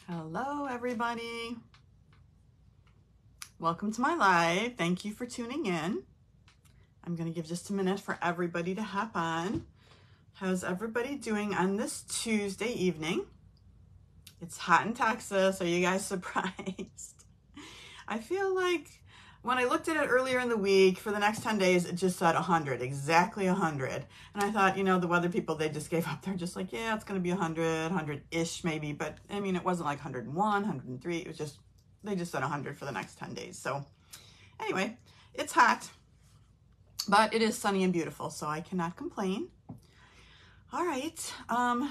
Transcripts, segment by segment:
Hello, everybody. Welcome to my live. Thank you for tuning in. I'm going to give just a minute for everybody to hop on. How's everybody doing on this Tuesday evening? It's hot in Texas. Are you guys surprised? I feel like when I looked at it earlier in the week, for the next 10 days, it just said 100, exactly 100. And I thought, you know, the weather people, they just gave up. They're just like, yeah, it's going to be 100, 100-ish maybe. But I mean, it wasn't like 101, 103. It was just, they just said 100 for the next 10 days. So anyway, it's hot, but it is sunny and beautiful, so I cannot complain. All right,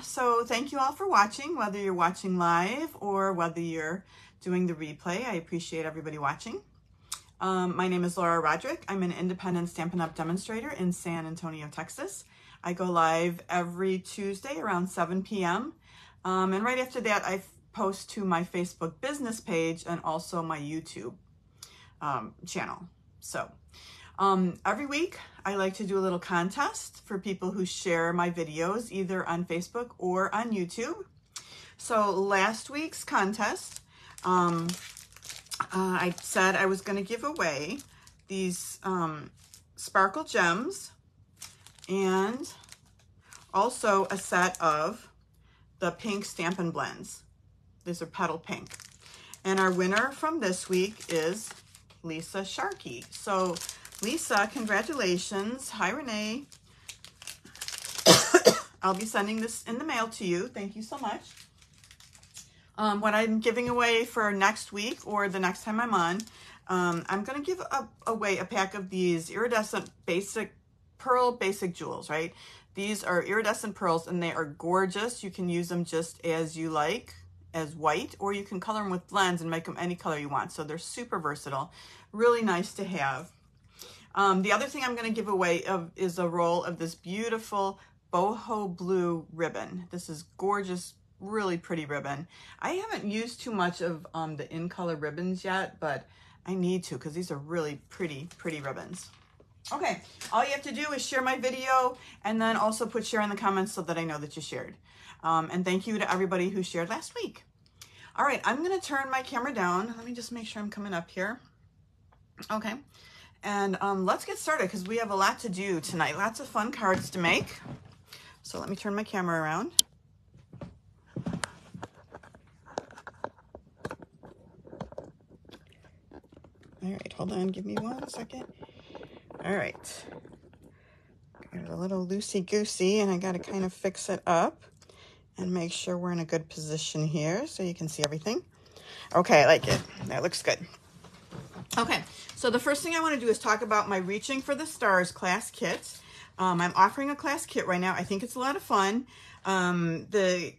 so thank you all for watching, whether you're watching live or whether you're doing the replay. I appreciate everybody watching. My name is Laura Roderick. I'm an independent Stampin' Up! Demonstrator in San Antonio, Texas. I go live every Tuesday around 7 p.m. And right after that, I post to my Facebook business page and also my YouTube channel. So every week, I like to do a little contest for people who share my videos either on Facebook or on YouTube. So last week's contest, I said I was going to give away these sparkle gems and also a set of the pink Stampin' Blends. These are petal pink. And our winner from this week is Lisa Sharkey. So Lisa, congratulations. Hi, Renee. I'll be sending this in the mail to you. Thank you so much. What I'm giving away for next week or the next time I'm on, I'm going to give away a pack of these iridescent pearl basic jewels, right? These are iridescent pearls and they are gorgeous. You can use them just as you like, as white, or you can color them with blends and make them any color you want. So they're super versatile, really nice to have. The other thing I'm going to give away is a roll of this beautiful boho blue ribbon. This is gorgeous, really pretty ribbon. I haven't used too much of the in-color ribbons yet, but I need to because these are really pretty ribbons. Okay, all you have to do is share my video and then also put share in the comments so that I know that you shared. And thank you to everybody who shared last week. All right, I'm going to turn my camera down. Let me just make sure I'm coming up here. Okay. And let's get started because we have a lot to do tonight. Lots of fun cards to make. So let me turn my camera around. All right, hold on. Give me 1 second. All right. Got it a little loosey-goosey, and I got to kind of fix it up and make sure we're in a good position here so you can see everything. Okay, I like it. That looks good. Okay, so the first thing I want to do is talk about my Reaching for the Stars class kit. I'm offering a class kit right now. I think it's a lot of fun. The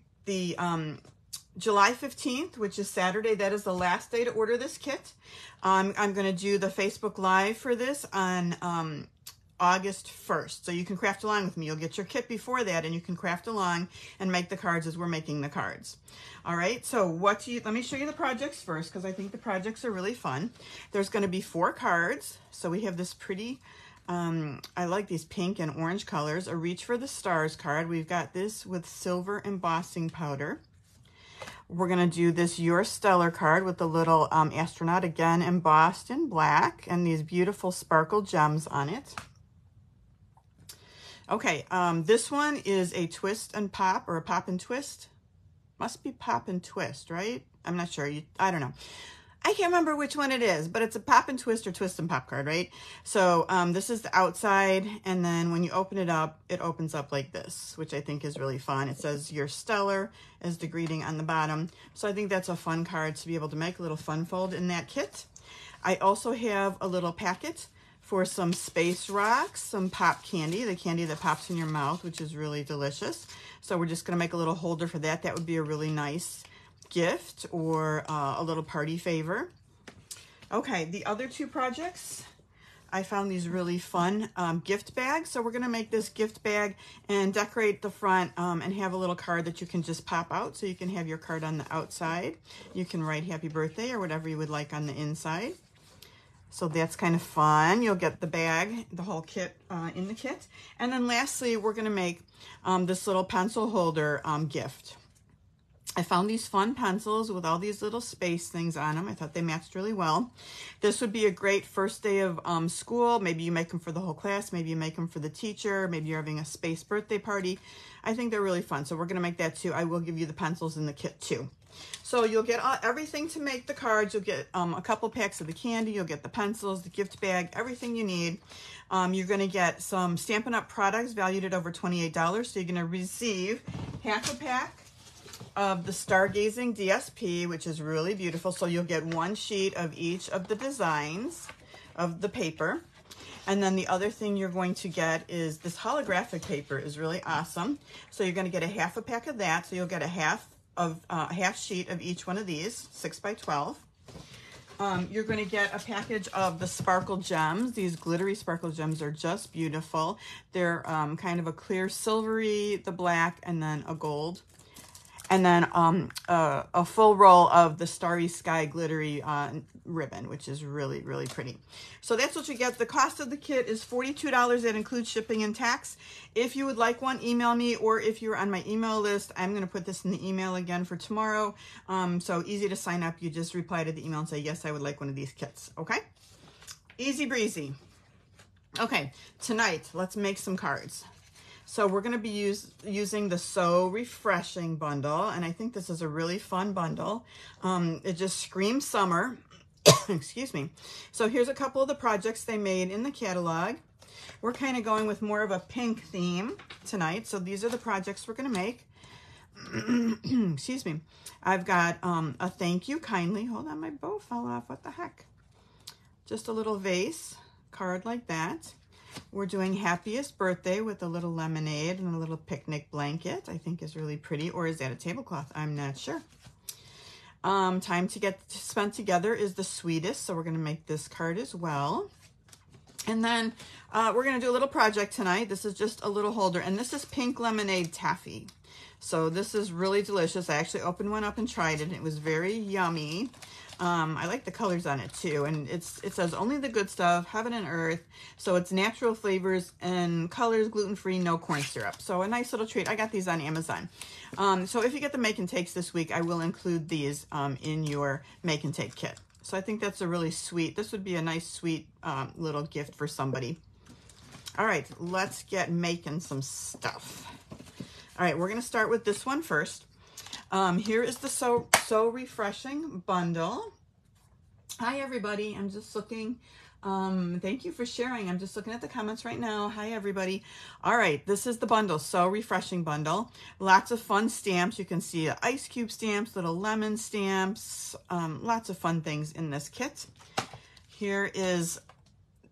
July 15th, which is Saturday, that is the last day to order this kit. I'm going to do the Facebook Live for this on August 1st. So you can craft along with me. You'll get your kit before that and you can craft along and make the cards as we're making the cards. All right, so let me show you the projects first because I think the projects are really fun. There's going to be 4 cards. So we have this pretty, I like these pink and orange colors, a Reach for the Stars card. We've got this with silver embossing powder. We're going to do this Your Stellar card with the little astronaut, again embossed in black, and these beautiful sparkle gems on it. Okay, this one is a twist and pop, or a pop and twist. Must be pop and twist, right? I'm not sure. I don't know. I can't remember which one it is, but it's a pop and twist or twist and pop card, right? So this is the outside, and then when you open it up, it opens up like this, which I think is really fun. It says Your Stellar as the greeting on the bottom. So I think that's a fun card to be able to make, a little fun fold in that kit. I also have a little packet for some space rocks, some pop candy, the candy that pops in your mouth, which is really delicious. So we're just going to make a little holder for that. That would be a really nice gift or a little party favor. Okay, the other 2 projects, I found these really fun gift bags. So we're going to make this gift bag and decorate the front and have a little card that you can just pop out. So you can have your card on the outside. You can write happy birthday or whatever you would like on the inside. So that's kind of fun. You'll get the bag, the whole kit in the kit. And then lastly, we're going to make this little pencil holder gift. I found these fun pencils with all these little space things on them. I thought they matched really well. This would be a great first day of school. Maybe you make them for the whole class. Maybe you make them for the teacher. Maybe you're having a space birthday party. I think they're really fun. So we're going to make that too. I will give you the pencils in the kit too. So you'll get everything to make the cards. You'll get a couple packs of the candy. You'll get the pencils, the gift bag, everything you need. You're going to get some Stampin' Up! Products valued at over $28. So you're going to receive half a pack of the Stargazing DSP, which is really beautiful. So you'll get one sheet of each of the designs of the paper. And then the other thing you're going to get is this holographic paper is really awesome. So you're going to get a half a pack of that. So you'll get a half sheet of each one of these, 6 by 12. You're going to get a package of the sparkle gems. These glittery sparkle gems are just beautiful. They're kind of a clear silvery, the black, and then a gold. And then a full roll of the Starry Sky glittery ribbon, which is really, really pretty. So that's what you get. The cost of the kit is $42. That includes shipping and tax. If you would like one, email me, or if you're on my email list, I'm going to put this in the email again for tomorrow. So easy to sign up. You just reply to the email and say, yes, I would like one of these kits. Okay? Easy breezy. Okay, tonight, let's make some cards. So we're going to be using the So Refreshing bundle, and I think this is a really fun bundle. It just screams summer. Excuse me. So here's a couple of the projects they made in the catalog. We're kind of going with more of a pink theme tonight. So these are the projects we're going to make. Excuse me. I've got a thank you kindly. Hold on, my bow fell off. What the heck? Just a little vase card like that. We're doing Happiest Birthday with a little lemonade and a little picnic blanket. I think is really pretty. Or is that a tablecloth? I'm not sure. Time to get spent together is the sweetest. So we're going to make this card as well. And then we're going to do a little project tonight. This is just a little holder. And this is pink lemonade taffy. So this is really delicious. I actually opened one up and tried it. And it was very yummy. I like the colors on it too, and it says only the good stuff, heaven and earth. So it's natural flavors and colors, gluten-free, no corn syrup. So a nice little treat. I got these on Amazon. So if you get the make and takes this week, I will include these in your make and take kit. So I think that's a really sweet, this would be a nice sweet little gift for somebody. All right, let's get making some stuff. All right, we're going to start with this one first. Here is the So Refreshing bundle. Hi, everybody. I'm just looking. Thank you for sharing. I'm just looking at the comments right now. Hi, everybody. All right, this is the bundle, So Refreshing bundle. Lots of fun stamps. You can see ice cube stamps, little lemon stamps, lots of fun things in this kit. Here is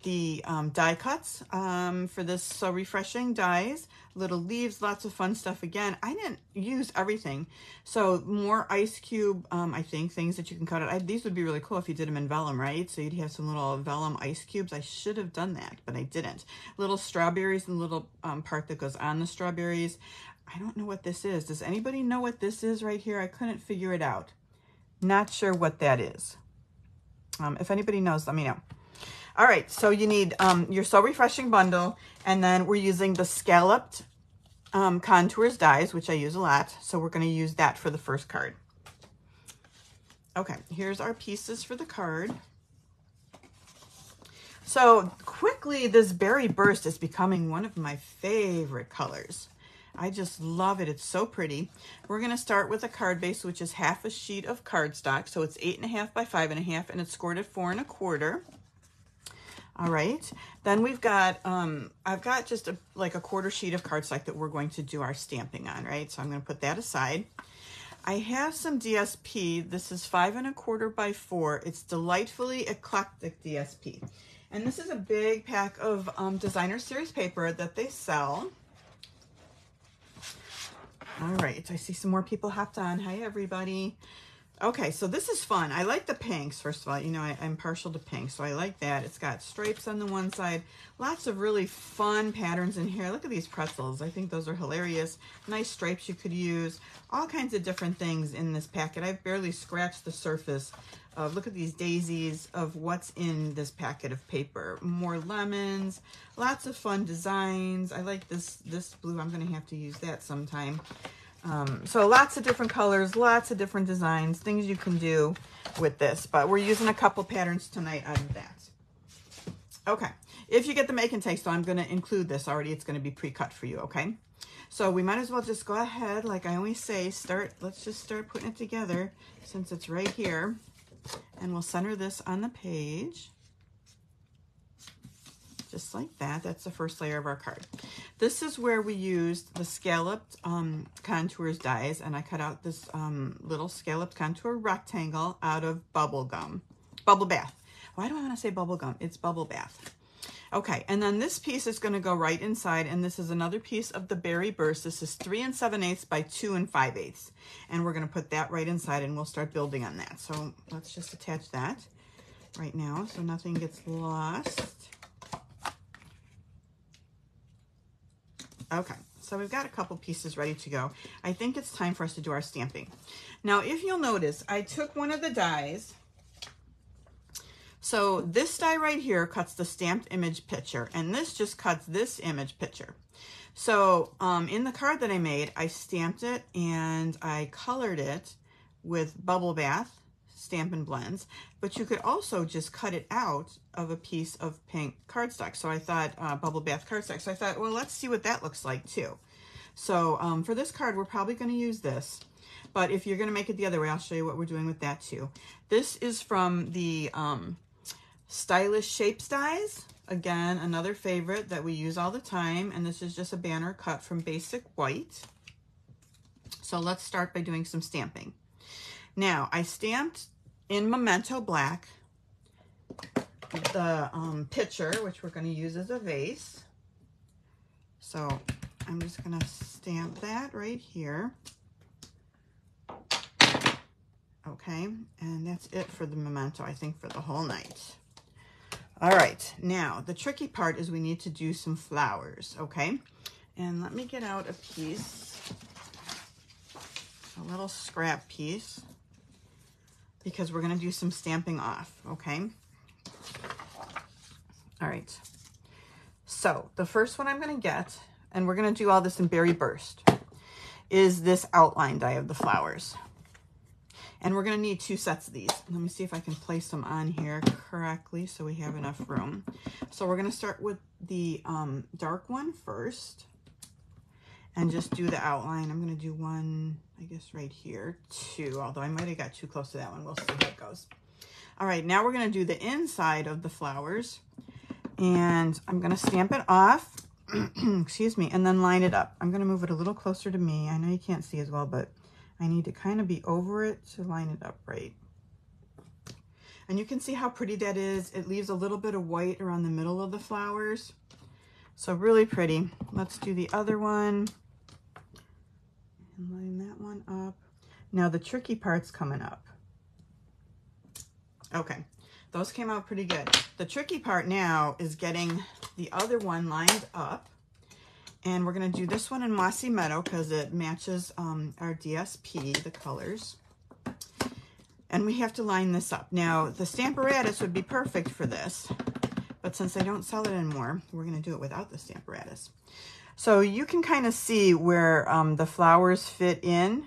the die cuts for this So Refreshing dies. Little leaves, lots of fun stuff. Again, I didn't use everything. So more ice cube, I think, things that you can cut out. These would be really cool if you did them in vellum, right? So you'd have some little vellum ice cubes. I should have done that, but I didn't. Little strawberries and little part that goes on the strawberries. I don't know what this is. Does anybody know what this is right here? I couldn't figure it out. Not sure what that is. If anybody knows, let me know. All right, so you need your So Refreshing bundle, and then we're using the scalloped contours dies, which I use a lot. So we're going to use that for the first card. Okay, here's our pieces for the card. So quickly, this Berry Burst is becoming one of my favorite colors. I just love it. It's so pretty. We're going to start with a card base, which is half a sheet of cardstock. So it's 8.5 by 5.5, and it's scored at 4 1/4. All right, then we've got, I've got just like a quarter sheet of cardstock that we're going to do our stamping on, right? So I'm going to put that aside. I have some DSP. This is 5 1/4 by 4. It's Delightfully Eclectic DSP. And this is a big pack of designer series paper that they sell. All right, I see some more people hopped on. Hi, everybody. Okay, so this is fun. I like the pinks, first of all. You know, I'm partial to pink, so I like that. It's got stripes on the one side. Lots of really fun patterns in here. Look at these pretzels. I think those are hilarious. Nice stripes you could use. All kinds of different things in this packet. I've barely scratched the surface of, look at these daisies, of what's in this packet of paper. More lemons. Lots of fun designs. I like this blue. I'm going to have to use that sometime. So lots of different colors, lots of different designs, things you can do with this, but we're using a couple patterns tonight out of that. Okay, if you get the make and take, so I'm going to include this already, it's going to be pre-cut for you, okay? So we might as well just go ahead, like I always say, let's just start putting it together since it's right here, and we'll center this on the page. Just like that. That's the first layer of our card. This is where we used the scalloped contours dies, and I cut out this little scalloped contour rectangle out of bubble bath. Why do I want to say bubble gum? It's bubble bath. Okay, and then this piece is going to go right inside, and this is another piece of the berry burst. This is 3 7/8 by 2 5/8, and we're going to put that right inside, and we'll start building on that. So let's just attach that right now so nothing gets lost. Okay, so we've got a couple pieces ready to go. I think it's time for us to do our stamping. Now, if you'll notice, I took one of the dies. So this die right here cuts the stamped image picture, and this just cuts this image picture. So in the card that I made, I stamped it and I colored it with Bubble Bath Stampin' Blends, but you could also just cut it out of a piece of pink cardstock. So I thought, Bubble Bath cardstock. So I thought, well, let's see what that looks like too. So for this card, we're probably going to use this, but if you're going to make it the other way, I'll show you what we're doing with that too. This is from the Stylish Shapes dies. Again, another favorite that we use all the time, and this is just a banner cut from Basic White. So let's start by doing some stamping. Now, I stamped in Memento Black the picture, which we're going to use as a vase. So I'm just going to stamp that right here. Okay, and that's it for the Memento, I think, for the whole night. All right, now the tricky part is we need to do some flowers, okay? And let me get out a piece, a little scrap piece, because we're gonna do some stamping off, okay? All right, so the first one I'm gonna get, and we're gonna do all this in Berry Burst, is this outline die of the flowers. And we're gonna need 2 sets of these. Let me see if I can place them on here correctly so we have enough room. So we're gonna start with the dark one first and just do the outline. I'm gonna do one, I guess right here, 2, although I might have got too close to that one. We'll see how it goes. All right, now we're gonna do the inside of the flowers, and I'm gonna stamp it off, excuse me, and then line it up. I'm gonna move it a little closer to me. I know you can't see as well, but I need to kind of be over it to line it up right. And you can see how pretty that is. It leaves a little bit of white around the middle of the flowers. So really pretty. Let's do the other one. And line that one up. Now the tricky part's coming up. Okay, those came out pretty good. The tricky part now is getting the other one lined up. And we're going to do this one in Mossy Meadow because it matches our DSP, the colors. And we have to line this up. Now, the Stamparatus would be perfect for this, but since I don't sell it anymore, we're going to do it without the Stamparatus. So you can kind of see where the flowers fit in.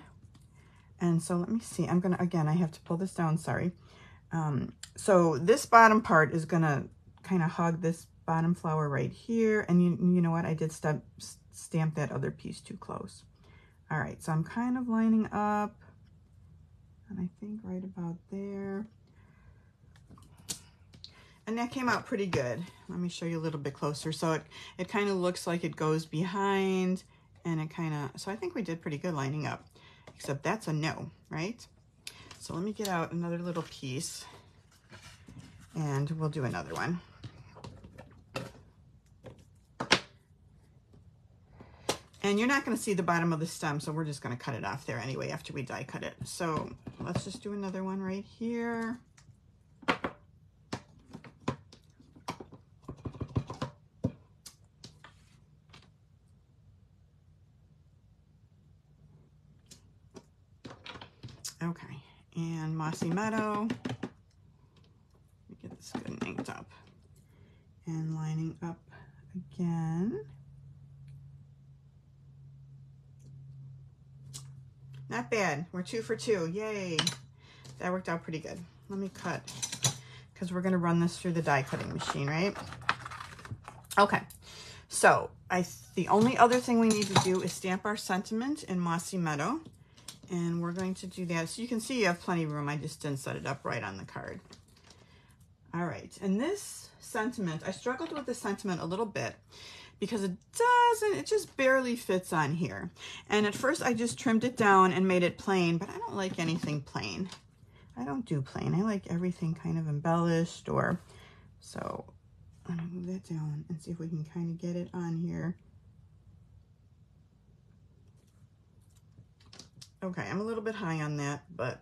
And so let me see. I'm going to, again, I have to pull this down, sorry. So this bottom part is going to kind of hug this bottom flower right here, and you know what, I did stamp that other piece too close. All right, so I'm kind of lining up, and I think right about there, and that came out pretty good. Let me show you a little bit closer. So it kind of looks like it goes behind, and it kind of, so I think we did pretty good lining up, except that's a no, right? So let me get out another little piece, and we'll do another one. And you're not going to see the bottom of the stem, so we're just going to cut it off there anyway after we die cut it. So let's just do another one right here. Okay, and Mossy Meadow. Let me get this good and inked up. And lining up again. Not bad. We're 2 for 2. Yay. That worked out pretty good. Let me cut, because we're going to run this through the die cutting machine, right? Okay. So the only other thing we need to do is stamp our sentiment in Mossy Meadow. And we're going to do that. So you can see you have plenty of room. I just didn't set it up right on the card. All right. And this sentiment, I struggled with the sentiment a little bit because it just barely fits on here. And at first I just trimmed it down and made it plain, but I don't like anything plain. I don't do plain. I like everything kind of embellished, or so I'm gonna move that down and see if we can kind of get it on here. Okay, I'm a little bit high on that, but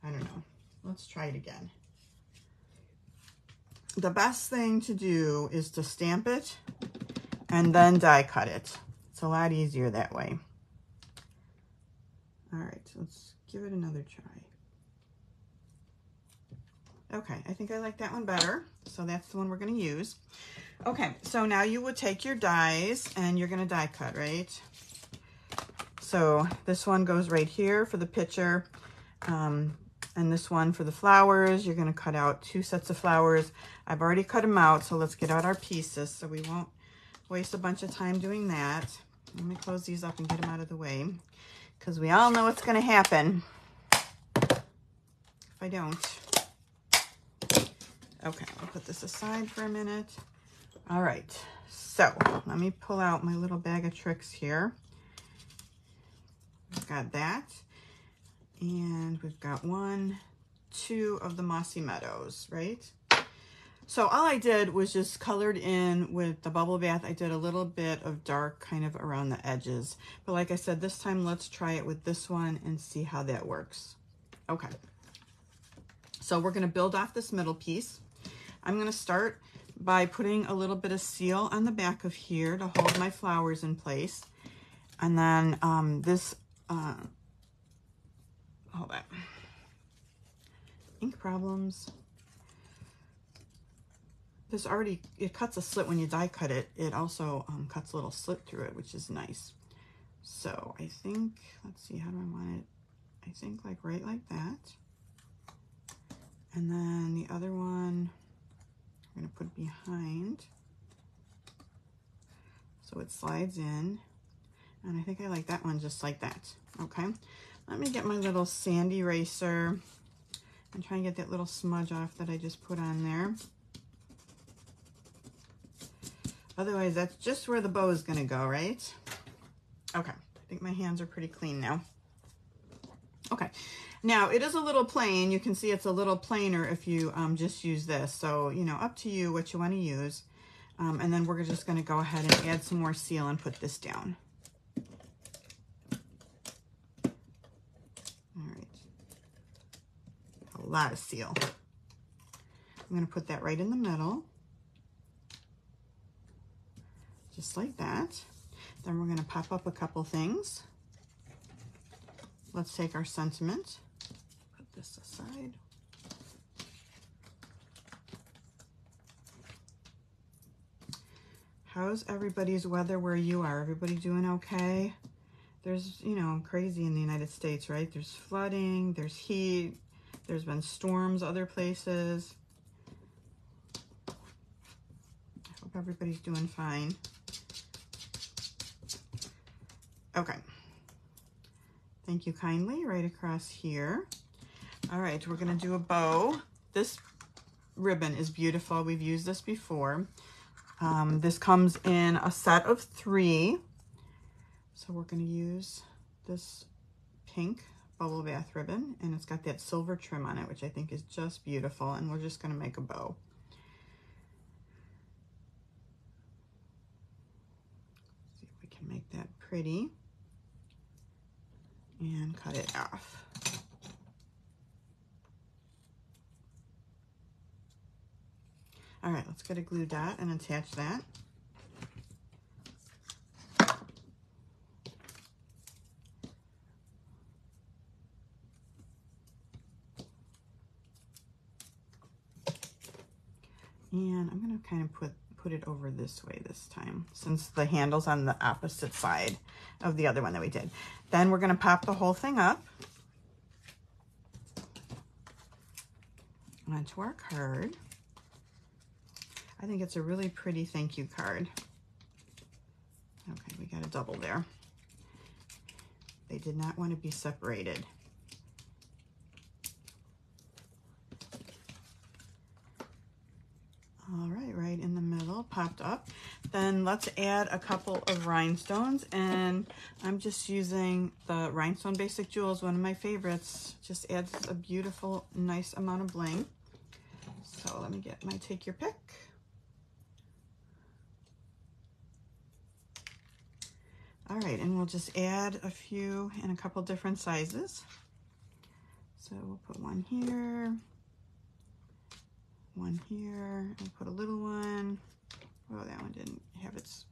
I don't know. Let's try it again. The best thing to do is to stamp it and then die cut it. It's a lot easier that way. All right, let's give it another try. Okay, I think I like that one better. So that's the one we're going to use. Okay, so now you would take your dies and you're going to die cut, right? So this one goes right here for the picture. And this one for the flowers. You're going to cut out 2 sets of flowers. I've already cut them out, so let's get out our pieces so we won't waste a bunch of time doing that. Let me close these up and get them out of the way, because we all know what's going to happen if I don't. Okay, I'll put this aside for a minute. All right, so let me pull out my little bag of tricks here. We've got that, and we've got 1, 2 of the Mossy Meadows, right? So all I did was just colored in with the bubble bath. I did a little bit of dark kind of around the edges. But like I said, this time let's try it with this one and see how that works. Okay. So we're going to build off this middle piece. I'm going to start by putting a little bit of seal on the back of here to hold my flowers in place. And then hold on. Ink problems. This already, it cuts a slit when you die cut it. It also cuts a little slit through it, which is nice. So I think, let's see, how do I want it? I think like right like that. And then the other one, I'm gonna put behind. So it slides in. And I think I like that one just like that. Okay, let me get my little sand eraser and try and get that little smudge off that I just put on there. Otherwise, that's just where the bow is going to go, right? Okay, I think my hands are pretty clean now. Okay, now it is a little plain. You can see it's a little plainer if you just use this. So, you know, up to you what you want to use. And then we're just going to go ahead and add some more seal and put this down. All right, a lot of seal. I'm going to put that right in the middle. Just like that. Then we're going to pop up a couple things. Let's take our sentiment, put this aside. How's everybody's weather where you are? Everybody doing okay? There's, you know, crazy in the United States, right? There's flooding, there's heat, there's been storms other places. I hope everybody's doing fine. Okay. Thank you kindly, right across here. All right, we're gonna do a bow. This ribbon is beautiful. We've used this before. This comes in a set of 3. So we're gonna use this pink bubble bath ribbon, and it's got that silver trim on it, which I think is just beautiful. And we're just gonna make a bow. See if we can make that pretty. And cut it off. All right, let's get a glue dot and attach that. And I'm gonna kind of put put it over this way this time, since the handle's on the opposite side of the other one that we did. Then we're gonna pop the whole thing up onto our card. I think it's a really pretty thank you card. Okay, we got a double there. They did not want to be separated. All right, right in the middle, popped up. Then let's add a couple of rhinestones, and I'm just using the Rhinestone Basic Jewels, one of my favorites. Just adds a beautiful, nice amount of bling. So let me get my take your pick. All right, and we'll just add a few in a couple different sizes. So we'll put one here. One here, and put a little one. Oh, that one didn't have its,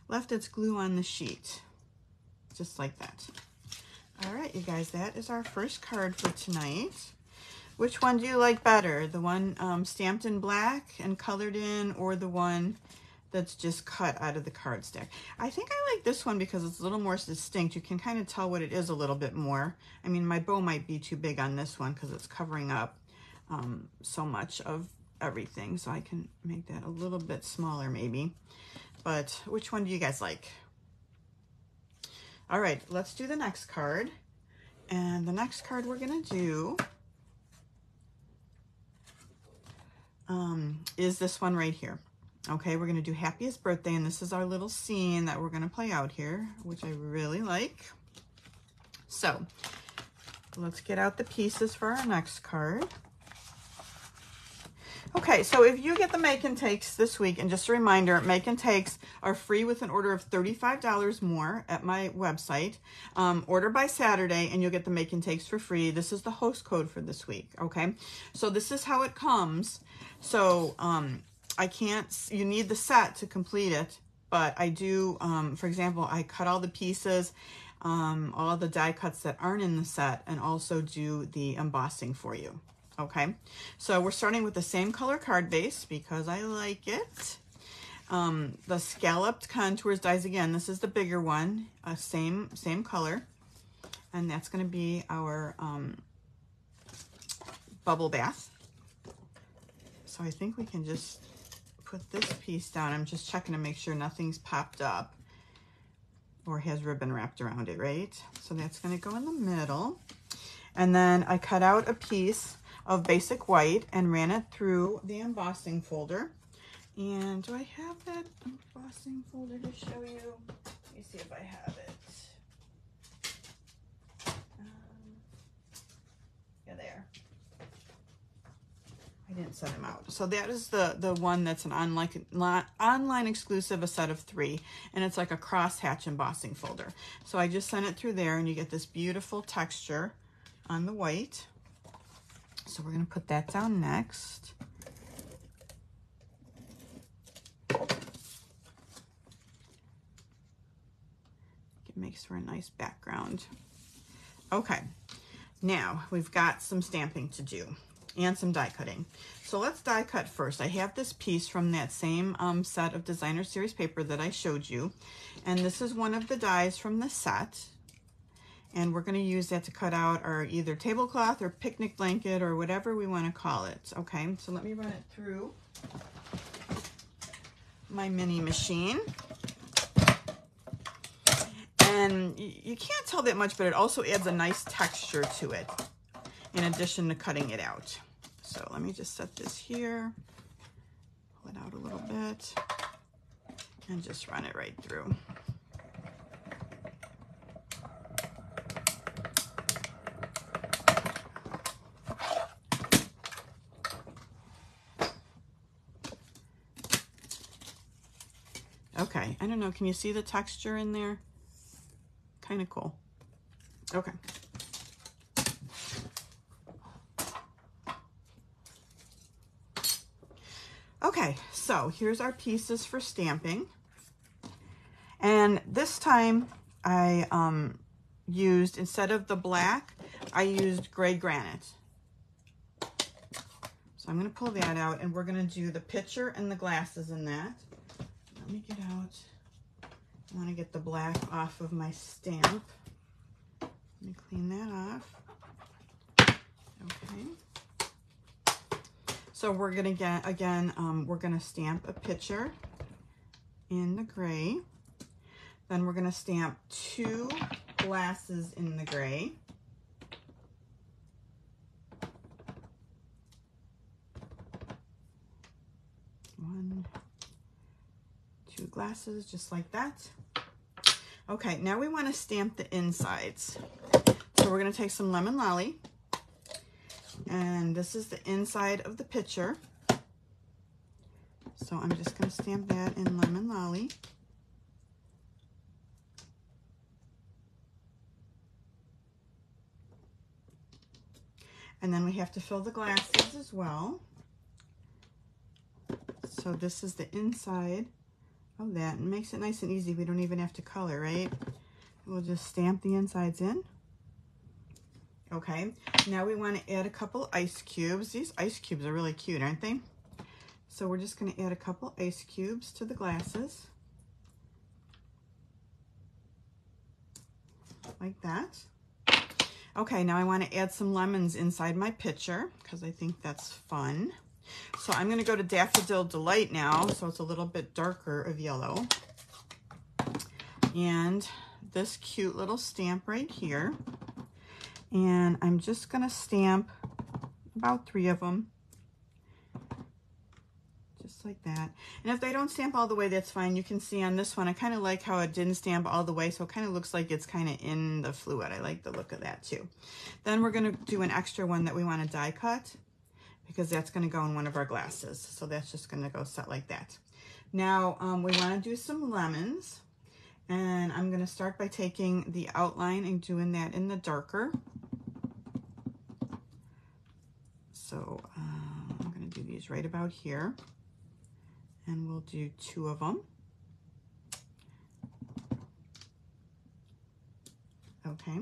left its glue on the sheet, just like that. All right, you guys, that is our first card for tonight. Which one do you like better? The one stamped in black and colored in, or the one that's just cut out of the card stack? I think I like this one because it's a little more distinct. You can kind of tell what it is a little bit more. I mean, my bow might be too big on this one because it's covering up so much of everything, so I can make that a little bit smaller maybe. But which one do you guys like? All right, let's do the next card. And the next card we're gonna do is this one right here. Okay, we're gonna do Happiest Birthday, and this is our little scene that we're gonna play out here, which I really like. So let's get out the pieces for our next card. Okay, so if you get the make and takes this week, and just a reminder, make and takes are free with an order of $35 more at my website. Order by Saturday and you'll get the make and takes for free. This is the host code for this week, okay? So this is how it comes. So you need the set to complete it, but I do, for example, I cut all the pieces, all the die cuts that aren't in the set, and also do the embossing for you. Okay, so we're starting with the same color card base because I like it. The Scalloped Contours dies again. This is the bigger one, same color, and that's going to be our bubble bath. So I think we can just put this piece down. I'm just checking to make sure nothing's popped up or has ribbon wrapped around it, right? So that's going to go in the middle. And then I cut out a piece of basic white and ran it through the embossing folder. And do I have that embossing folder to show you? Let me see if I have it. Yeah, there. I didn't set them out. So that is the one that's an online exclusive, a set of 3, and it's like a crosshatch embossing folder. So I just sent it through there, and you get this beautiful texture on the white. So we're going to put that down next. It makes for a nice background. Okay, now we've got some stamping to do and some die cutting. So let's die cut first. I have this piece from that same set of Designer Series paper that I showed you, and this is one of the dies from the set. And we're going to use that to cut out our either tablecloth or picnic blanket or whatever we want to call it. Okay, so let me run it through my mini machine. And you can't tell that much, but it also adds a nice texture to it in addition to cutting it out. So let me just set this here, pull it out a little bit, and just run it right through. Okay, I don't know, can you see the texture in there? Kind of cool. Okay. Okay, so here's our pieces for stamping. And this time I used, instead of the black, I used gray granite. So I'm going to pull that out, and we're going to do the picture and the glasses in that. Let me get out. I want to get the black off of my stamp. Let me clean that off. Okay. So we're going to get, again, we're going to stamp a picture in the gray. Then we're going to stamp 2 glasses in the gray. One, 2 glasses, just like that. Okay, now we want to stamp the insides. So we're going to take some Lemon Lolly, and this is the inside of the picture. So I'm just going to stamp that in Lemon Lolly. And then we have to fill the glasses as well. So this is the inside of that, and makes it nice and easy. We don't even have to color, right? We'll just stamp the insides in. Okay, now we want to add a couple ice cubes. These ice cubes are really cute, aren't they? So we're just going to add a couple ice cubes to the glasses. Like that. Okay, now I want to add some lemons inside my picture because I think that's fun. So I'm going to go to Daffodil Delight now, so it's a little bit darker of yellow. And this cute little stamp right here. And I'm just going to stamp about 3 of them. Just like that. And if they don't stamp all the way, that's fine. You can see on this one, I kind of like how it didn't stamp all the way, so it kind of looks like it's kind of in the fluid. I like the look of that too. Then we're going to do an extra one that we want to die cut, because that's going to go in one of our glasses. So that's just going to go set like that. Now we want to do some lemons, and I'm going to start by taking the outline and doing that in the darker. So I'm going to do these right about here, and we'll do 2 of them. Okay.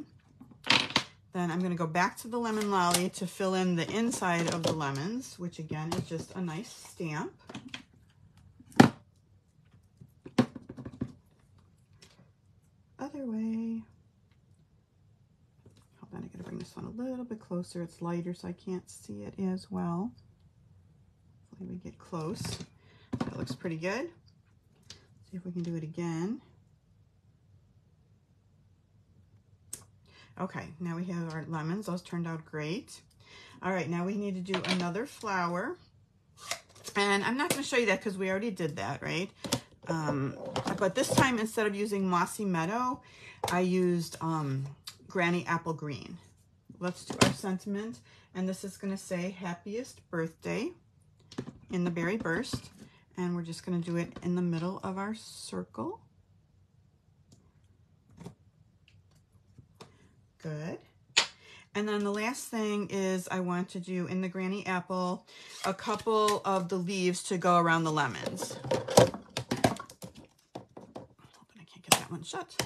Then I'm going to go back to the Lemon Lolly to fill in the inside of the lemons, which again is just a nice stamp. Other way. Hold on, I got to bring this one a little bit closer. It's lighter, so I can't see it as well. Hopefully we get close. That looks pretty good. See if we can do it again. Okay, now we have our lemons. Those turned out great. All right, now we need to do another flower. And I'm not going to show you that because we already did that, right? But this time, instead of using Mossy Meadow, I used Granny Apple Green. Let's do our sentiment. And this is going to say, Happiest Birthday in the Berry Burst. And we're just going to do it in the middle of our circle. Good. And then the last thing is I want to do in the Granny Apple a couple of the leaves to go around the lemons. Hold on, I can't get that one shut.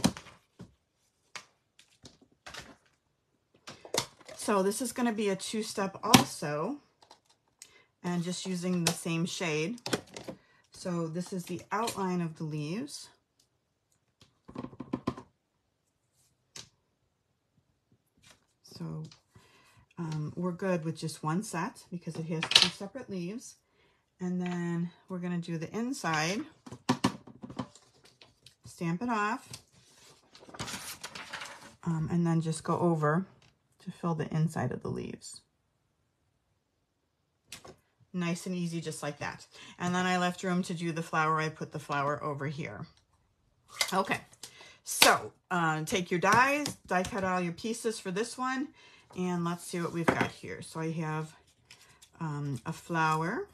So this is going to be a 2-step also, and just using the same shade. So this is the outline of the leaves. So we're good with just one set because it has 2 separate leaves. And then we're going to do the inside, stamp it off, and then just go over to fill the inside of the leaves. Nice and easy, just like that. And then I left room to do the flower. I put the flower over here. Okay. So take your die cut all your pieces for this one, and let's see what we've got here. So I have a flower.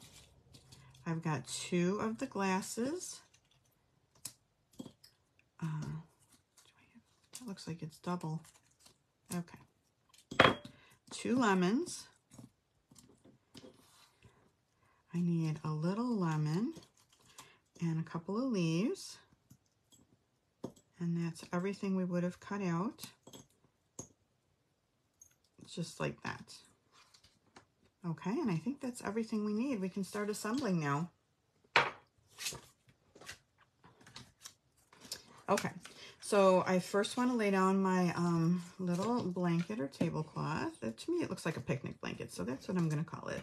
I've got 2 of the glasses. That looks like it's double. Okay. 2 lemons. I need a little lemon and a couple of leaves. And that's everything we would have cut out. Just like that. Okay, and I think that's everything we need. We can start assembling now. Okay, so I first want to lay down my little blanket or tablecloth. To me, it looks like a picnic blanket, so that's what I'm going to call it.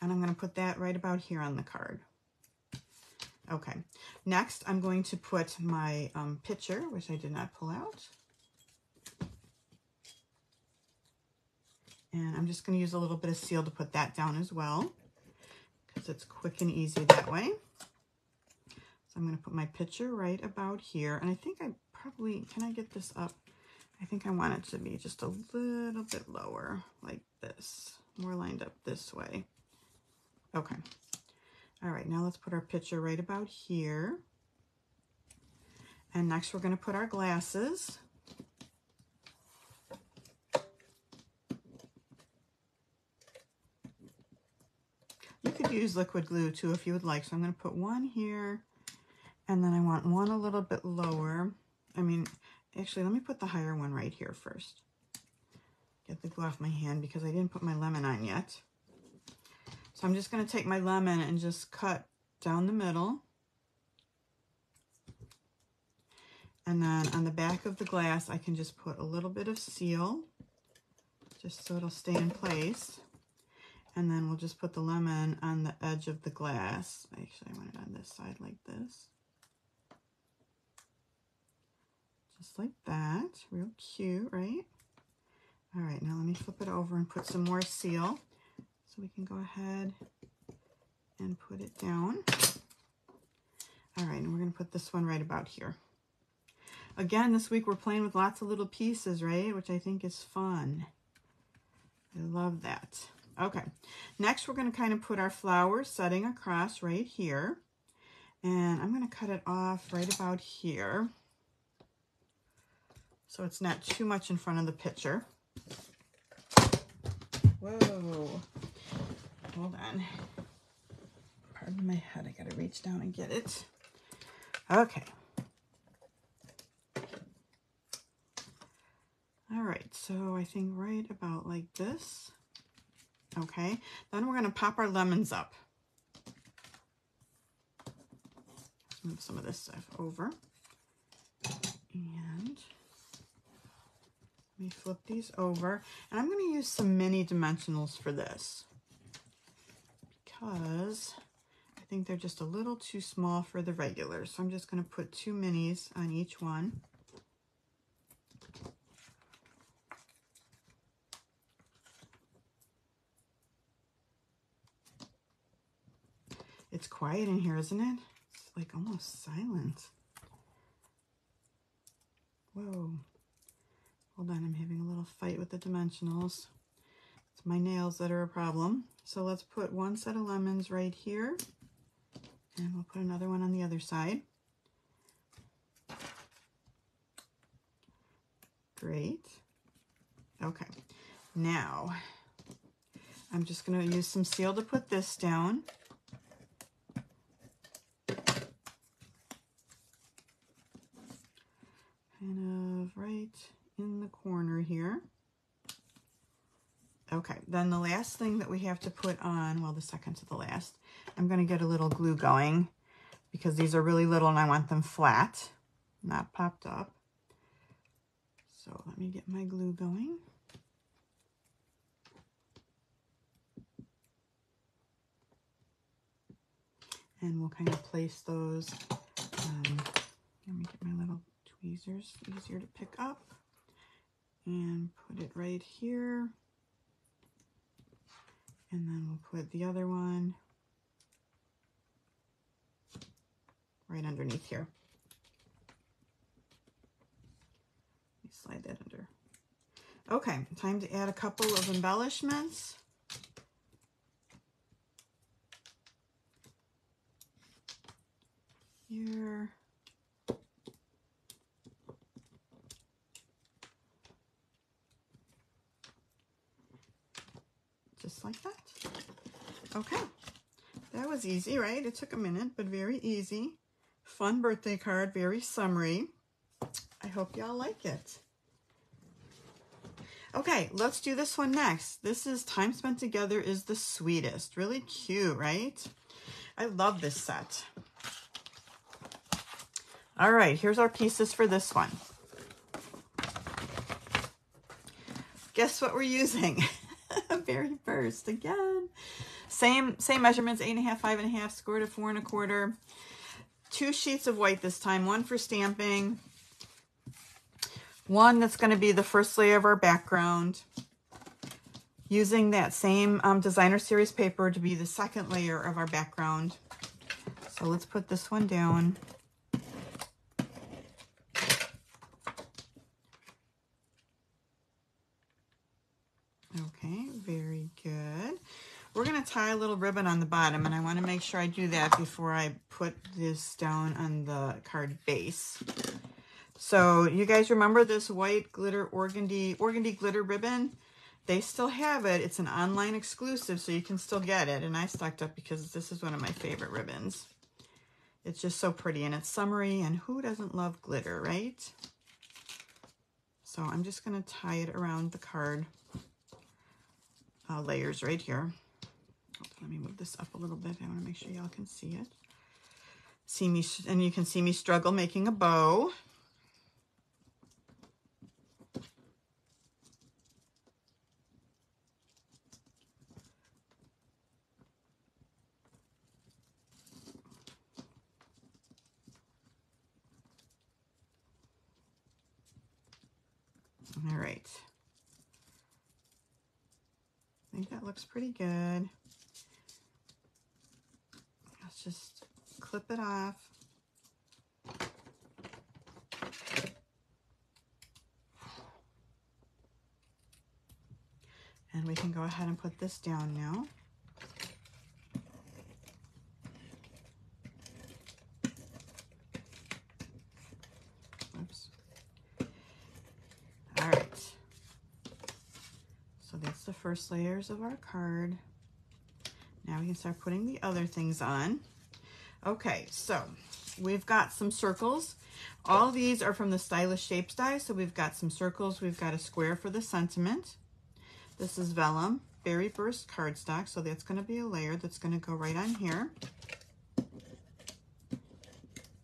And I'm going to put that right about here on the card. Okay, next I'm going to put my picture, which I did not pull out. And I'm just going to use a little bit of seal to put that down as well, because it's quick and easy that way. So I'm going to put my picture right about here. And I think I probably, can I get this up? I think I want it to be just a little bit lower, like this, more lined up this way. Okay. All right, now let's put our picture right about here. And next we're going to put our glasses. You could use liquid glue too if you would like. So I'm going to put one here, and then I want one a little bit lower. I mean, actually, let me put the higher one right here first. Get the glue off my hand because I didn't put my lemon on yet. So I'm just going to take my lemon and just cut down the middle. And then on the back of the glass, I can just put a little bit of seal, just so it'll stay in place. And then we'll just put the lemon on the edge of the glass. Actually, I want it on this side like this. Just like that. Real cute, right? All right, now let me flip it over and put some more seal. So we can go ahead and put it down. All right, and we're going to put this one right about here. Again, this week we're playing with lots of little pieces, right? Which I think is fun. I love that. Okay, next we're going to kind of put our flower setting across right here. And I'm going to cut it off right about here, so it's not too much in front of the picture. Whoa. Hold on. Pardon my head. I got to reach down and get it. Okay. All right, so I think right about like this. Okay, then we're going to pop our lemons up. Let's move some of this stuff over. And let me flip these over. And I'm going to use some mini dimensionals for this, because I think they're just a little too small for the regular. So I'm just going to put 2 minis on each one. It's quiet in here, isn't it? It's like almost silent. Whoa. Hold on, I'm having a little fight with the dimensionals. It's my nails that are a problem. So let's put one set of lemons right here, and we'll put another one on the other side. Great. Okay, now I'm just going to use some seal to put this down. Kind of right in the corner here. Okay, then the last thing that we have to put on, well, the second to the last, I'm going to get a little glue going because these are really little and I want them flat, not popped up. So let me get my glue going. And we'll kind of place those, let me get my little tweezers, easier to pick up, and put it right here. And then we'll put the other one right underneath here. Let me slide that under. Okay, time to add a couple of embellishments. Here. Just like that. Okay, that was easy, right? It took a minute, but very easy. Fun birthday card, very summery. I hope y'all like it. Okay, let's do this one next. This is Time Spent Together is the Sweetest. Really cute, right? I love this set. All right, here's our pieces for this one. Guess what we're using? Very first, again. Same measurements, 8.5, 5.5, square to 4 1/4. 2 sheets of white this time, one for stamping, one that's going to be the first layer of our background, using that same designer series paper to be the second layer of our background. So let's put this one down. Okay, very good. We're going to tie a little ribbon on the bottom, and I want to make sure I do that before I put this down on the card base. So you guys remember this white glitter organdy glitter ribbon? They still have it. It's an online exclusive, so you can still get it. And I stocked up because this is one of my favorite ribbons. It's just so pretty, and it's summery, and who doesn't love glitter, right? So I'm just going to tie it around the card layers right here. Let me move this up a little bit. I want to make sure y'all can see it. See me, and you can see me struggle making a bow. All right. I think that looks pretty good. Let's just clip it off. And we can go ahead and put this down now. Oops. All right. So that's the first layers of our card. Now we can start putting the other things on. Okay, so we've got some circles. All these are from the Stylish Shapes die. So we've got some circles. We've got a square for the sentiment. This is vellum, berry burst cardstock. So that's going to be a layer that's going to go right on here.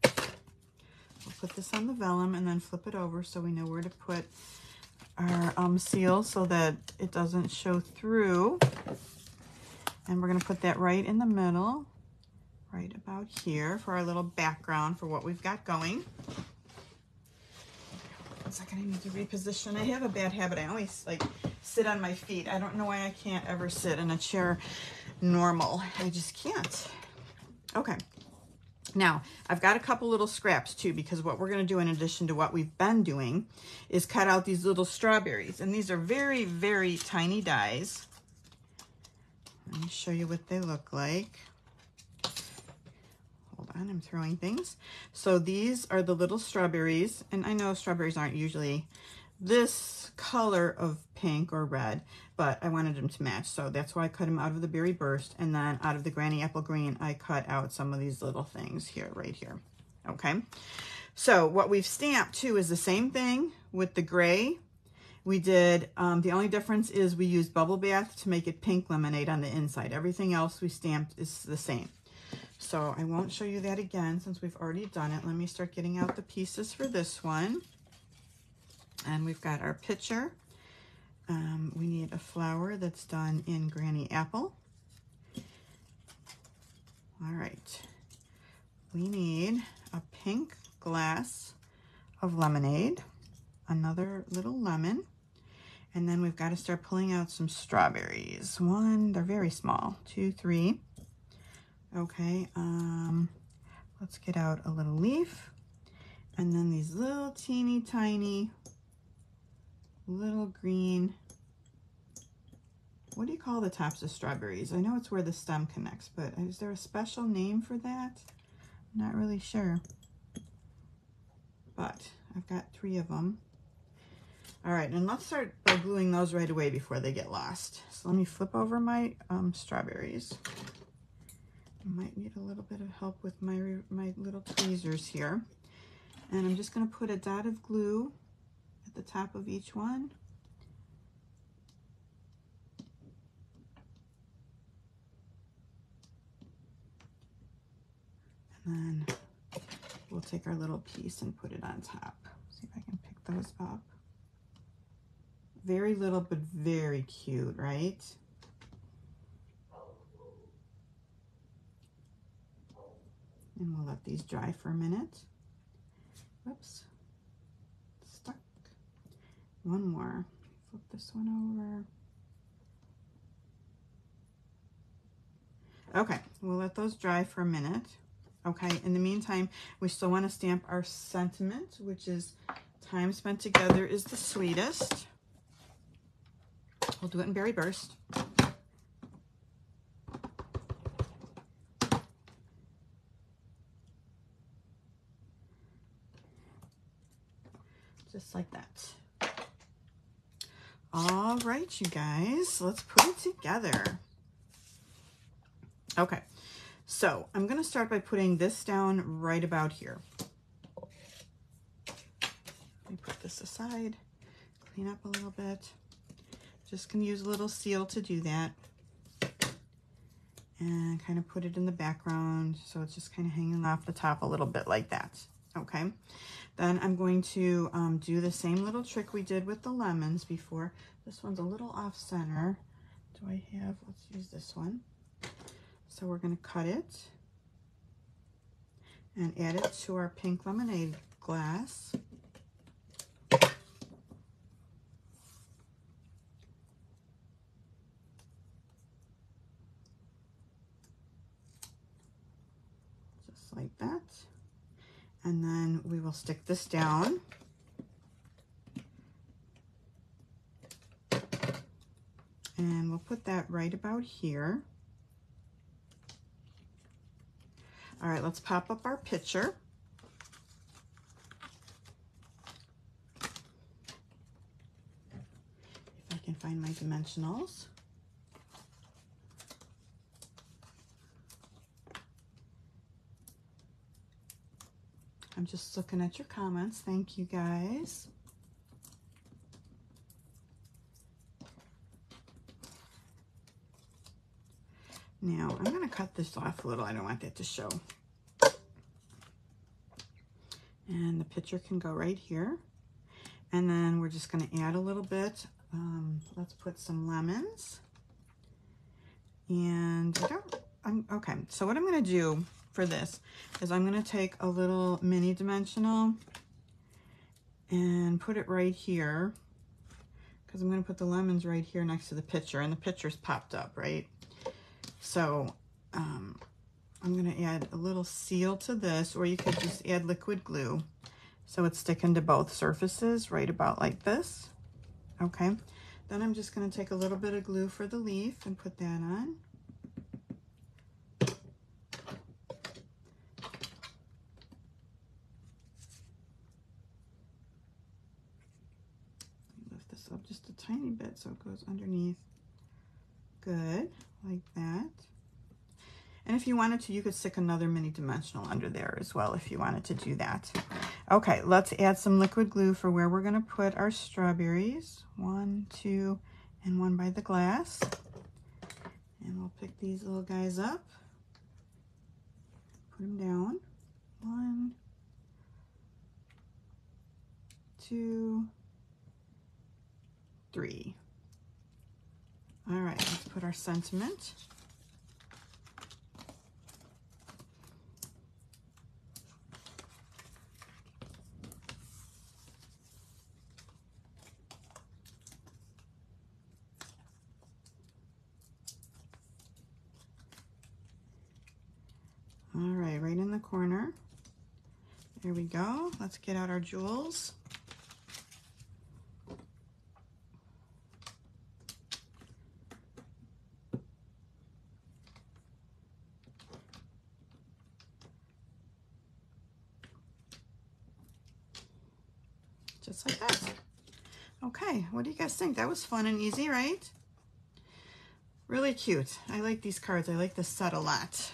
We'll put this on the vellum and then flip it over so we know where to put our seal so that it doesn't show through. And we're going to put that right in the middle, right about here for our little background for what we've got going. 1 second, I need to reposition. I have a bad habit. I always sit on my feet. I don't know why I can't ever sit in a chair normal. I just can't. Okay. Now, I've got a couple little scraps too, because what we're going to do in addition to what we've been doing is cut out these little strawberries. And these are very, very tiny dies. Let me show you what they look like. Hold on, I'm throwing things. So these are the little strawberries, and I know strawberries aren't usually this color of pink or red, but I wanted them to match. So that's why I cut them out of the Berry Burst, and then out of the Granny Apple Green, I cut out some of these little things here, right here. Okay. So what we've stamped too is the same thing with the gray. We did, the only difference is we used Bubble Bath to make it pink lemonade on the inside. Everything else we stamped is the same. So I won't show you that again since we've already done it. Let me start getting out the pieces for this one. And we've got our picture. We need a flower that's done in Granny Apple. All right. We need a pink glass of lemonade, another little lemon. And then we've got to start pulling out some strawberries. One, they're very small. 2, 3. Okay, let's get out a little leaf. And then these little teeny tiny little green, what do you call the tops of strawberries? I know it's where the stem connects, but is there a special name for that? I'm not really sure. But I've got 3 of them. All right, and let's start by gluing those right away before they get lost. So let me flip over my strawberries. I might need a little bit of help with my little tweezers here. And I'm just gonna put a dot of glue at the top of each one. And then we'll take our little piece and put it on top. See if I can pick those up. Very little, but very cute, right? And we'll let these dry for a minute. Whoops, stuck. One more. Flip this one over. Okay, we'll let those dry for a minute. Okay, in the meantime, we still want to stamp our sentiment, which is time spent together is the sweetest. We'll do it in Berry Burst. Just like that. All right, you guys, let's put it together. Okay, so I'm going to start by putting this down right about here. Let me put this aside, clean up a little bit. Just going to use a little seal to do that. And kind of put it in the background so it's just kind of hanging off the top a little bit like that. Okay, then I'm going to do the same little trick we did with the lemons before. This one's a little off center. Do I have, let's use this one. So we're going to cut it and add it to our pink lemonade glass. Just like that. And then we will stick this down. And we'll put that right about here. All right, let's pop up our picture. If I can find my dimensionals. I'm just looking at your comments. Thank you, guys. Now, I'm going to cut this off a little. I don't want that to show. And the picture can go right here. And then we're just going to add a little bit. Let's put some lemons. And okay, so what I'm going to do for this is I'm going to take a little mini dimensional and put it right here, because I'm going to put the lemons right here next to the picture, and the picture's popped up, right? So I'm going to add a little seal to this, or you could just add liquid glue so it's sticking to both surfaces right about like this. Okay, then I'm just going to take a little bit of glue for the leaf and put that on. Lift this up just a tiny bit so it goes underneath. Good, like that. And if you wanted to, you could stick another mini dimensional under there as well if you wanted to do that. Okay, let's add some liquid glue for where we're going to put our strawberries. 1, 2, and 1 by the glass. And we'll pick these little guys up. Put them down. 1, 2, 3. All right, let's put our sentiment. All right, right in the corner. There we go. Let's get out our jewels. Just like that. Okay, what do you guys think? That was fun and easy, right? Really cute. I like these cards. I like this set a lot.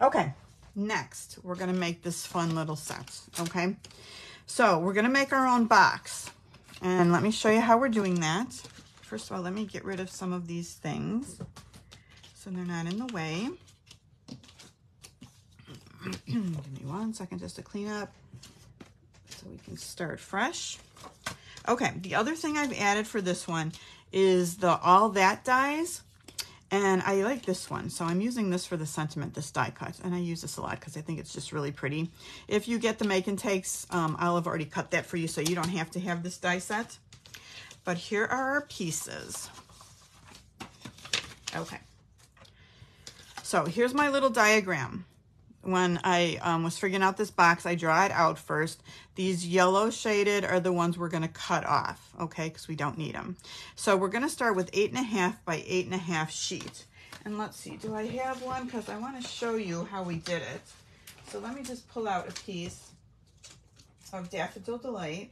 Okay, next we're going to make this fun little set, okay? So we're going to make our own box. And let me show you how we're doing that. First of all, let me get rid of some of these things so they're not in the way. Give me 1 second just to clean up so we can start fresh. Okay, the other thing I've added for this one is the All That dies, and I like this one, so I'm using this for the sentiment, this die cut, and I use this a lot because I think it's just really pretty. If you get the Make and Takes, I'll have already cut that for you, so you don't have to have this die set. But here are our pieces. Okay, so here's my little diagram. When I was figuring out this box, I draw it out first. These yellow shaded are the ones we're going to cut off, okay, because we don't need them. So we're going to start with 8.5 by 8.5 sheet. And let's see, do I have one? Because I want to show you how we did it. So let me just pull out a piece of Daffodil Delight.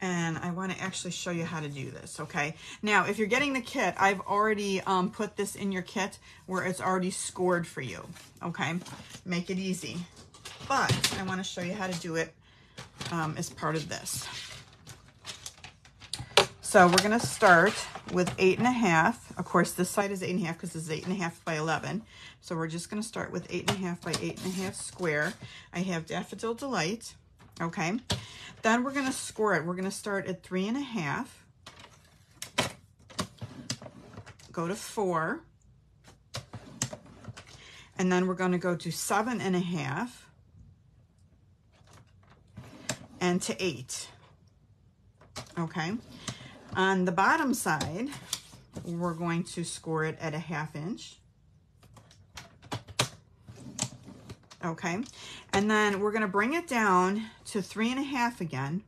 And I want to actually show you how to do this, okay? Now, if you're getting the kit, I've already put this in your kit where it's already scored for you, okay? Make it easy. But I want to show you how to do it as part of this. So we're going to start with 8.5. Of course, this side is 8.5 because this is 8.5 by 11. So we're just going to start with 8.5 by 8.5 square. I have Daffodil Delight, okay? Then we're going to score it. We're going to start at 3.5, go to 4, and then we're going to go to 7.5 and to 8. Okay. On the bottom side, we're going to score it at a 1/2 inch. Okay, and then we're going to bring it down to 3.5 again,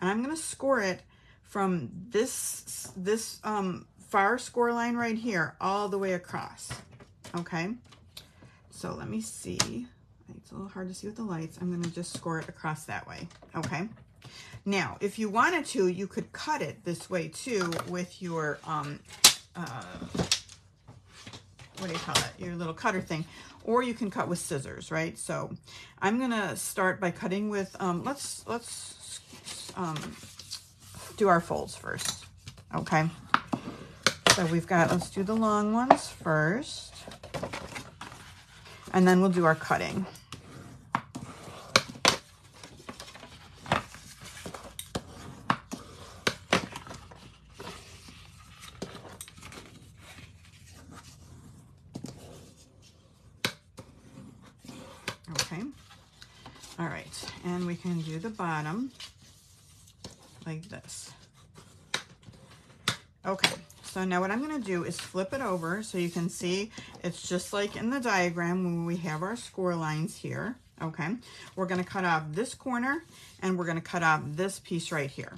and I'm going to score it from this far score line right here all the way across. Okay, so let me see. It's a little hard to see with the lights. I'm going to just score it across that way. Okay, now if you wanted to, you could cut it this way too with your what do you call it? Your little cutter thing. Or you can cut with scissors, right? So I'm gonna start by cutting with, let's do our folds first, okay? So we've got, let's do the long ones first, and then we'll do our cutting. Okay, all right, and we can do the bottom like this. Okay, so now what I'm going to do is flip it over so you can see it's just like in the diagram when we have our score lines here. Okay, we're going to cut off this corner and we're going to cut off this piece right here.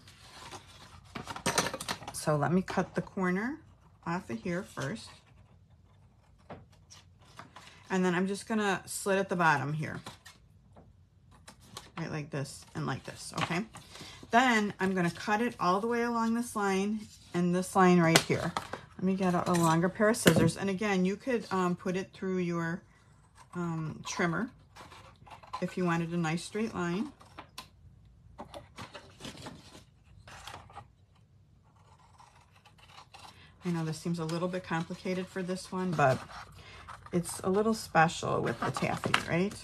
So let me cut the corner off of here first. And then I'm just going to slit at the bottom here. Right, like this and like this, okay? Then I'm going to cut it all the way along this line and this line right here. Let me get a longer pair of scissors. And again, you could put it through your trimmer if you wanted a nice straight line. I know this seems a little bit complicated for this one, but it's a little special with the taffy, right?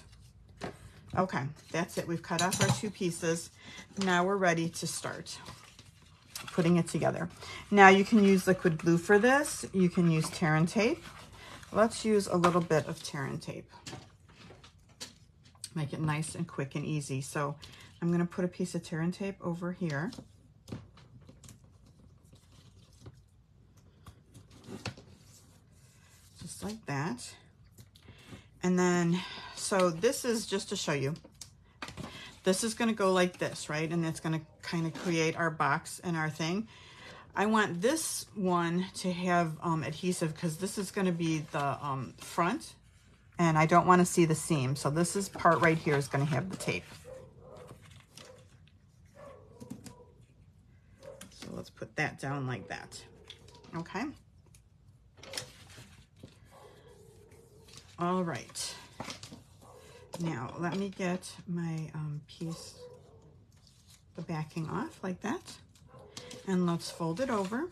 Okay, that's it. We've cut off our 2 pieces. Now we're ready to start putting it together. Now you can use liquid glue for this. You can use tear and tape. Let's use a little bit of tear and tape. Make it nice and quick and easy. So I'm going to put a piece of tear and tape over here. Just like that. And then, so this is just to show you. This is going to go like this, right? And it's going to kind of create our box and our thing. I want this one to have adhesive because this is going to be the front, and I don't want to see the seam. So this is part right here is going to have the tape. So let's put that down like that. Okay. All right, now let me get my piece, the backing off like that, and let's fold it over.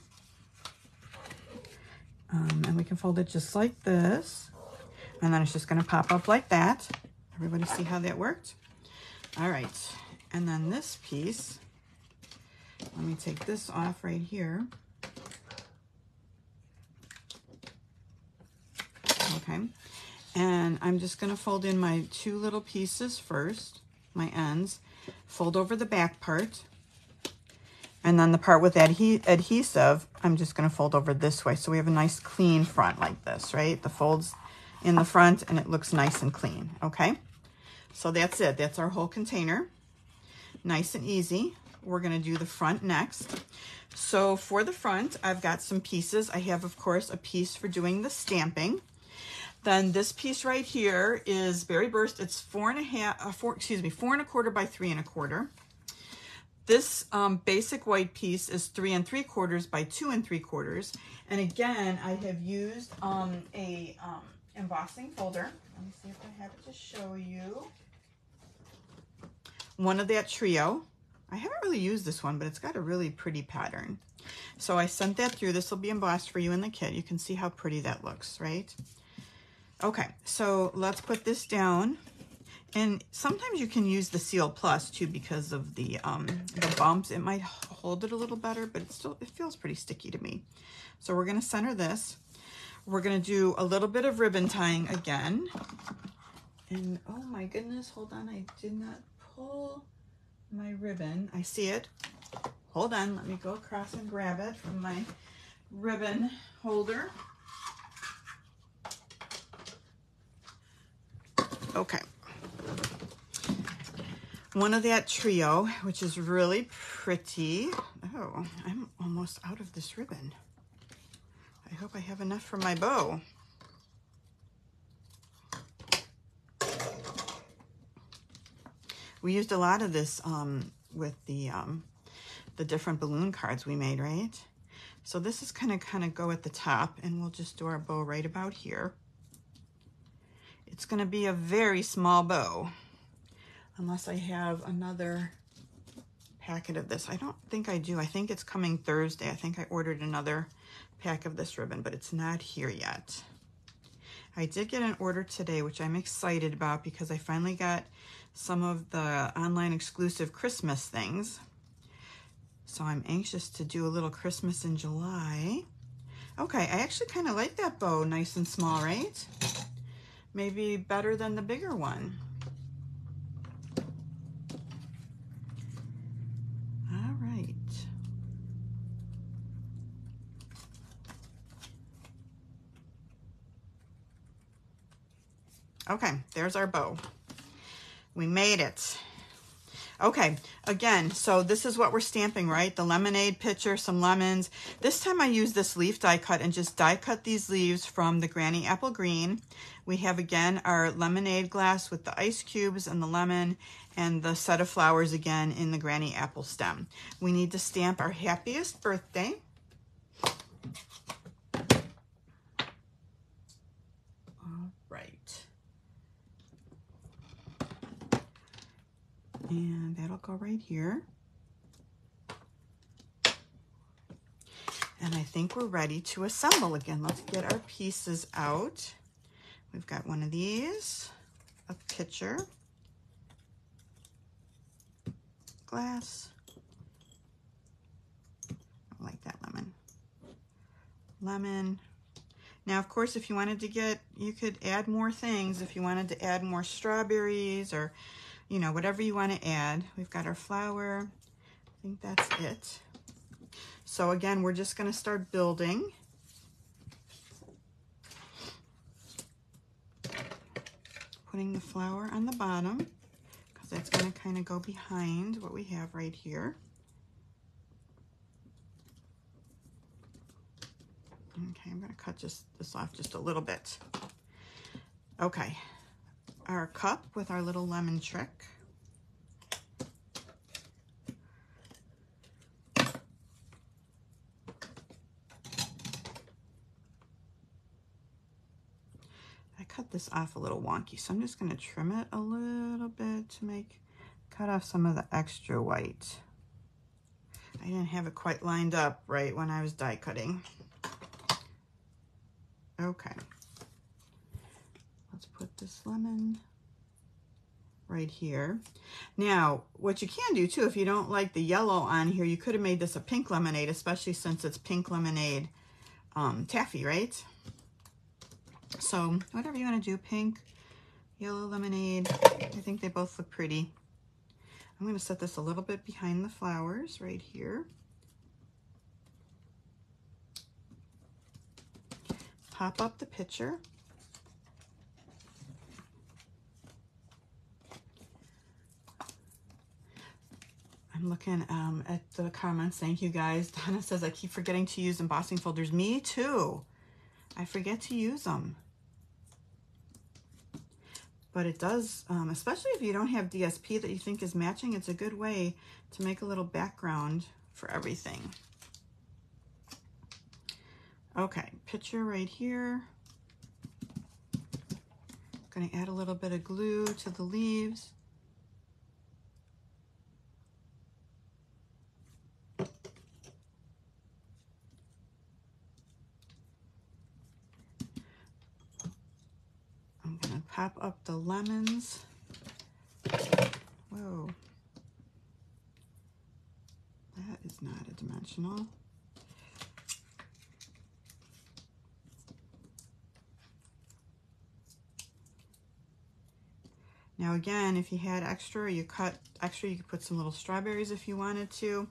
And we can fold it just like this. And then it's just going to pop up like that. Everybody see how that worked? All right. And then this piece, let me take this off right here. Okay. And I'm just going to fold in my two little pieces first, my ends, fold over the back part. And then the part with adhesive, I'm just going to fold over this way. So we have a nice clean front like this, right? The folds in the front and it looks nice and clean, okay? So that's it. That's our whole container. Nice and easy. We're going to do the front next. So for the front, I've got some pieces. I have, of course, a piece for doing the stamping. Then this piece right here is Berry Burst. It's 4¼ by 3 1/4. This basic white piece is 3 3/4 by 2 3/4. And again, I have used a embossing folder. Let me see if I have it to show you. One of that trio. I haven't really used this one, but it's got a really pretty pattern. So I sent that through. This will be embossed for you in the kit. You can see how pretty that looks, right? Okay, so let's put this down. And sometimes you can use the Seal Plus too because of the bumps. It might hold it a little better, but it feels pretty sticky to me. So we're going to center this. We're going to do a little bit of ribbon tying again. And oh my goodness, hold on, I did not pull my ribbon. I see it. Hold on, let me go across and grab it from my ribbon holder. Okay. One of that trio, which is really pretty. Oh, I'm almost out of this ribbon. I hope I have enough for my bow. We used a lot of this with the different balloon cards we made, right? So this is kind of go at the top, and we'll just do our bow right about here. It's going to be a very small bow, unless I have another packet of this. I don't think I do. I think it's coming Thursday. I think I ordered another pack of this ribbon, but it's not here yet. I did get an order today, which I'm excited about because I finally got some of the online exclusive Christmas things. So I'm anxious to do a little Christmas in July. Okay, I actually kind of like that bow, nice and small, right? Maybe better than the bigger one. All right. Okay, there's our bow. We made it. Okay, again, so this is what we're stamping, right? The lemonade pitcher, some lemons. This time I used this leaf die cut and just die cut these leaves from the Granny Apple Green. We have, again, our lemonade glass with the ice cubes and the lemon and the set of flowers again in the Granny Apple stem. We need to stamp our happiest birthday. All right. And that'll go right here. And I think we're ready to assemble again. Let's get our pieces out. We've got one of these, a pitcher, glass. I like that lemon. Lemon. Now, of course, if you wanted to get, you could add more things. If you wanted to add more strawberries or, you know, whatever you want to add. We've got our flower. I think that's it. So again, we're just going to start building. Putting the flower on the bottom because that's going to kind of go behind what we have right here. Okay, I'm going to cut this off just a little bit. Okay, our cup with our little lemon trick. Cut this off a little wonky, so I'm just going to trim it a little bit to cut off some of the extra white. I didn't have it quite lined up right when I was die cutting. Okay. Let's put this lemon right here. Now, what you can do too, if you don't like the yellow on here, you could have made this a pink lemonade, especially since it's pink lemonade taffy, right? So whatever you want to do, pink, yellow lemonade, I think they both look pretty. I'm going to set this a little bit behind the flowers right here. Pop up the picture. I'm looking at the comments. Thank you guys. Donna says, I keep forgetting to use embossing folders. Me too. I forget to use them. But it does, especially if you don't have DSP that you think is matching, it's a good way to make a little background for everything. Okay, picture right here. Going to add a little bit of glue to the leaves. I'm going to pop up the lemons. Whoa. That is not a dimensional. Now again, if you had extra, you cut extra, you could put some little strawberries if you wanted to.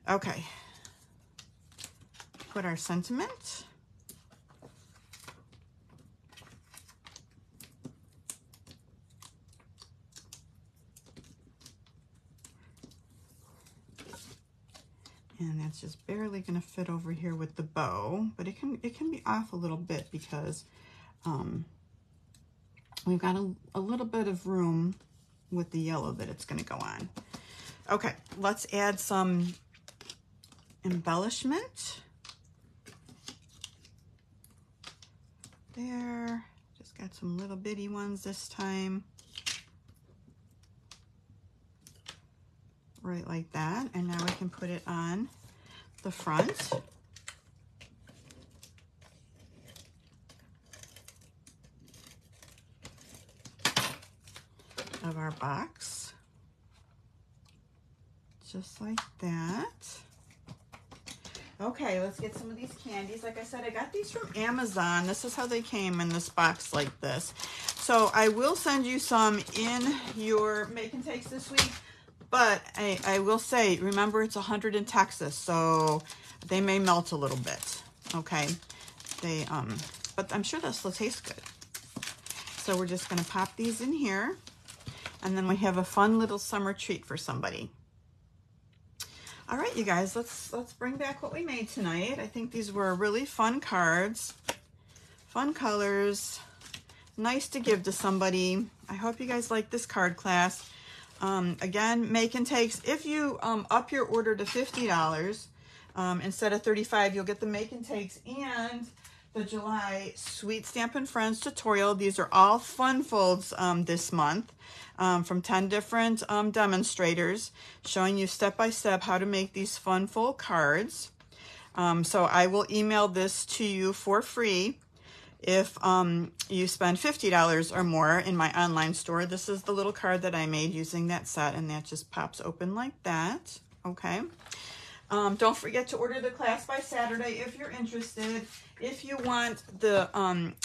Okay. Put our sentiment. And that's just barely going to fit over here with the bow, but it can be off a little bit because we've got a little bit of room with the yellow that it's going to go on. Okay, let's add some embellishment. There, just got some little bitty ones this time. Right like that, and now we can put it on the front. Of our box. Just like that. Okay, let's get some of these candies. Like I said, I got these from Amazon. This is how they came in this box like this. So I will send you some in your make and takes this week. But I will say, remember it's 100 in Texas, so they may melt a little bit, okay? But I'm sure this will taste good. So we're just gonna pop these in here, and then we have a fun little summer treat for somebody. All right, you guys, let's bring back what we made tonight. I think these were really fun cards, fun colors, nice to give to somebody. I hope you guys like this card class. Again, make and takes. If you up your order to $50 instead of $35, you'll get the make and takes and the July Sweet Stampin' Friends tutorial. These are all fun folds this month from 10 different demonstrators showing you step by step how to make these fun fold cards. So I will email this to you for free if you spend $50 or more in my online store. This is the little card that I made using that set, and that just pops open like that, okay? Don't forget to order the class by Saturday if you're interested. If you want the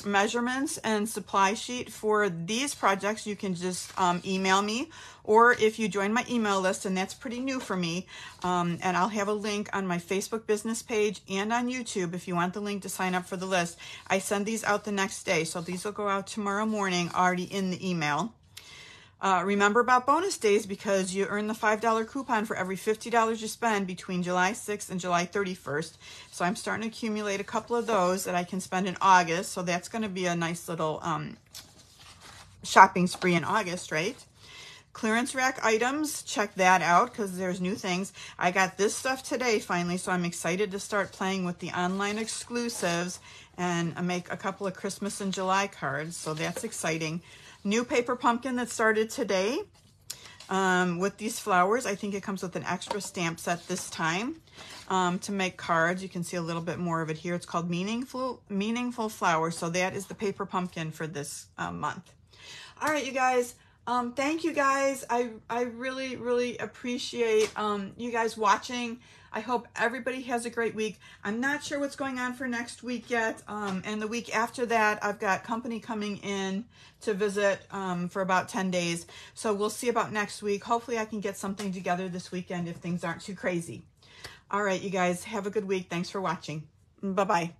measurements and supply sheet for these projects, you can just email me, or if you join my email list, and that's pretty new for me, and I'll have a link on my Facebook business page and on YouTube if you want the link to sign up for the list. I send these out the next day, so these will go out tomorrow morning already in the email. Remember about bonus days, because you earn the $5 coupon for every $50 you spend between July 6th and July 31st. So I'm starting to accumulate a couple of those that I can spend in August. So that's going to be a nice little shopping spree in August, right? Clearance rack items, check that out because there's new things. I got this stuff today finally, so I'm excited to start playing with the online exclusives and make a couple of Christmas and July cards. So that's exciting. New paper pumpkin that started today. with these flowers. I think it comes with an extra stamp set this time to make cards. You can see a little bit more of it here. It's called Meaningful Flowers. So that is the paper pumpkin for this month. All right, you guys. Thank you guys. I really, really appreciate you guys watching. I hope everybody has a great week. I'm not sure what's going on for next week yet. And the week after that, I've got company coming in to visit for about 10 days. So we'll see about next week. Hopefully I can get something together this weekend if things aren't too crazy. All right, you guys, have a good week. Thanks for watching. Bye-bye.